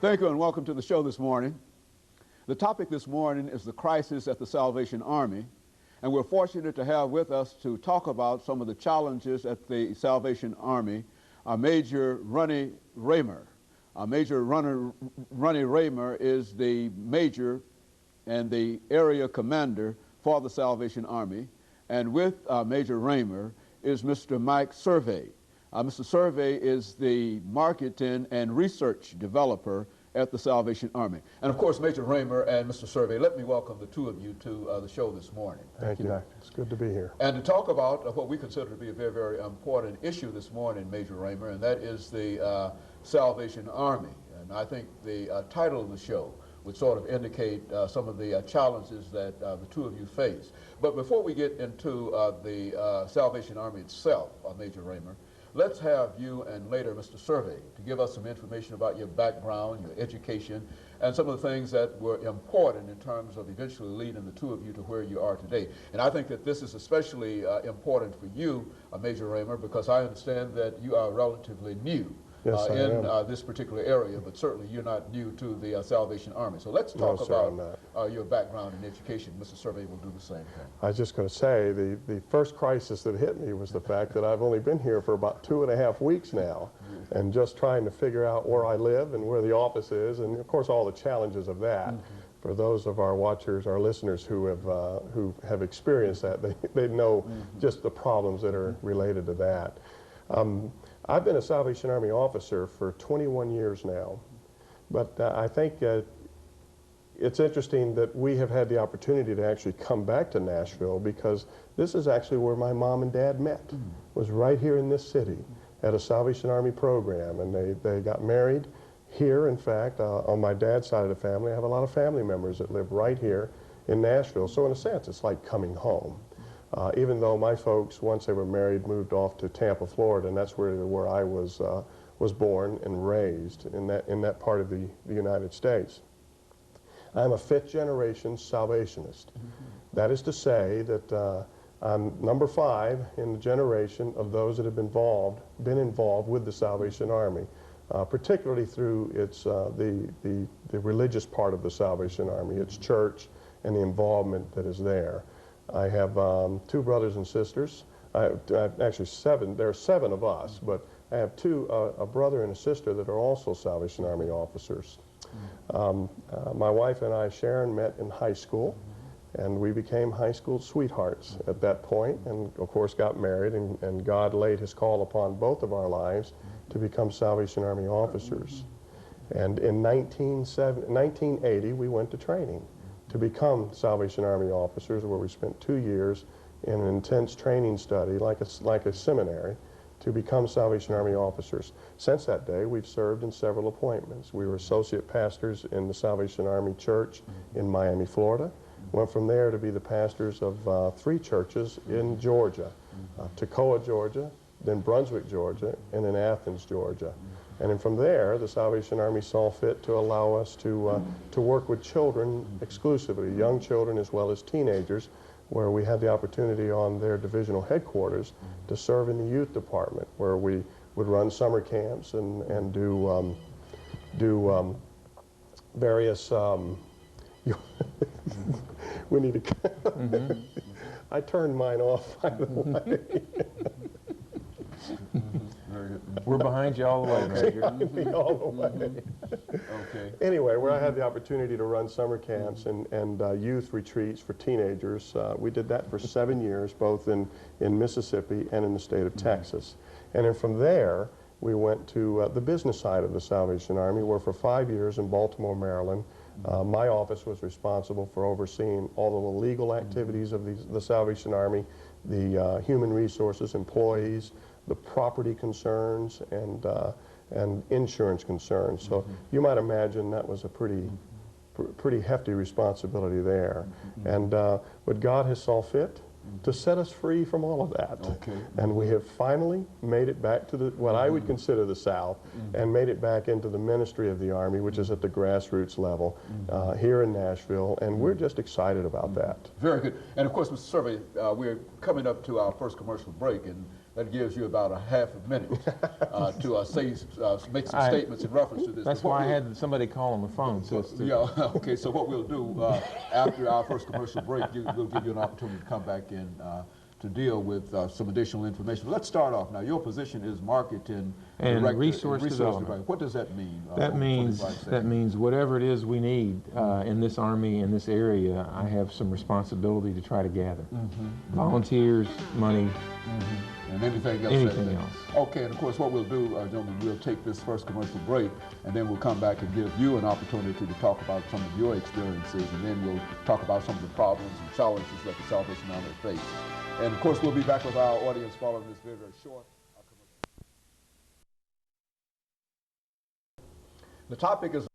Thank you and welcome to the show this morning. The topic this morning is the crisis at the Salvation Army, and we're fortunate to have with us to talk about some of the challenges at the Salvation Army, Major RRaymer. Major RRaymer is the major and the area commander for the Salvation Army, and with Major RRaymer is Mr. MServais. Mr. MServais is the marketing and research developer at the Salvation Army. And of course, Major RRaymer and Mr. MServais, let me welcome the two of you to the show this morning. Thank you, Doctor. It's good to be here. And to talk about what we consider to be a very, very important issue this morning, Major RRaymer, and that is the Salvation Army. And I think the title of the show would sort of indicate some of the challenges that the two of you face. But before we get into the Salvation Army itself, Major RRaymer, let's have you and later Mr. MServais to give us some information about your background, your education, and some of the things that were important in terms of eventually leading the two of you to where you are today. And I think that this is especially important for you, Major RRaymer, because I understand that you are relatively new. Yes, in this particular area, but certainly you're not new to the Salvation Army. So let's talk about your background and education. Mr. MServais will do the same thing. I was just going to say, the first crisis that hit me was the fact that I've only been here for about 2.5 weeks now, and just trying to figure out where I live and where the office is, and of course all the challenges of that. For those of our watchers, our listeners who have experienced that, they know just the problems that are related to that. I've been a Salvation Army officer for 21 years now, but I think it's interesting that we have had the opportunity to actually come back to Nashville, because this is actually where my mom and dad met, was right here in this city at a Salvation Army program, and they got married here. In fact, on my dad's side of the family, I have a lot of family members that live right here in Nashville, so in a sense it's like coming home. Even though my folks, once they were married, moved off to Tampa, Florida, and that's where I was born and raised, in that part of the United States. I'm a 5th-generation Salvationist. That is to say that I'm number 5 in the generation of those that have been involved with the Salvation Army, particularly through its the religious part of the Salvation Army, its church, and the involvement that is there. I have 2 brothers and sisters. Actually 7. There are 7 of us, but I have 2, a brother and a sister that are also Salvation Army officers. My wife and I, Sharon, met in high school, and we became high school sweethearts at that point, and of course got married, and God laid his call upon both of our lives to become Salvation Army officers. And in 1980, we went to training to become Salvation Army officers, where we spent 2 years in an intense training study, like a seminary, to become Salvation Army officers. Since that day, we've served in several appointments. We were associate pastors in the Salvation Army Church in Miami, Florida. Went from there to be the pastors of 3 churches in Georgia, Toccoa, Georgia, then Brunswick, Georgia, and in Athens, Georgia. And then from there, the Salvation Army saw fit to allow us to work with children exclusively, young children as well as teenagers, where we had the opportunity on their divisional headquarters to serve in the youth department, where we would run summer camps and do various. We need to. I turned mine off, by the way. We're behind you all the way, Major. All the way. Okay. Anyway, where I had the opportunity to run summer camps and youth retreats for teenagers, we did that for 7 years, both in Mississippi and in the state of Texas. And then from there, we went to the business side of the Salvation Army, where for 5 years in Baltimore, Maryland, my office was responsible for overseeing all of the legal activities of the Salvation Army, the human resources, employees, the property concerns, and insurance concerns. So you might imagine that was a pretty hefty responsibility there. And but God has saw fit to set us free from all of that. Okay. And we have finally made it back to what I would consider the South, and made it back into the ministry of the Army, which is at the grassroots level here in Nashville, and we're just excited about that. Very good. And of course, Mr. MServais, we're coming up to our first commercial break, and that gives you about a half a minute to make some statements in reference to this. That's why I had somebody call on the phone. So yeah, okay, so what we'll do after our first commercial break, we'll give you an opportunity to come back in to deal with some additional information. But let's start off now. Your position is marketing and director resource and development. What does that mean? That means whatever it is we need in this Army, in this area, I have some responsibility to try to gather. Volunteers, money, and anything else. Anything else. Okay, and of course what we'll do, gentlemen, we'll take this first commercial break, and then we'll come back and give you an opportunity to talk about some of your experiences, and then we'll talk about some of the problems and challenges that the Salvation Army face. And of course we'll be back with our audience following this very, very short commercial. The topic is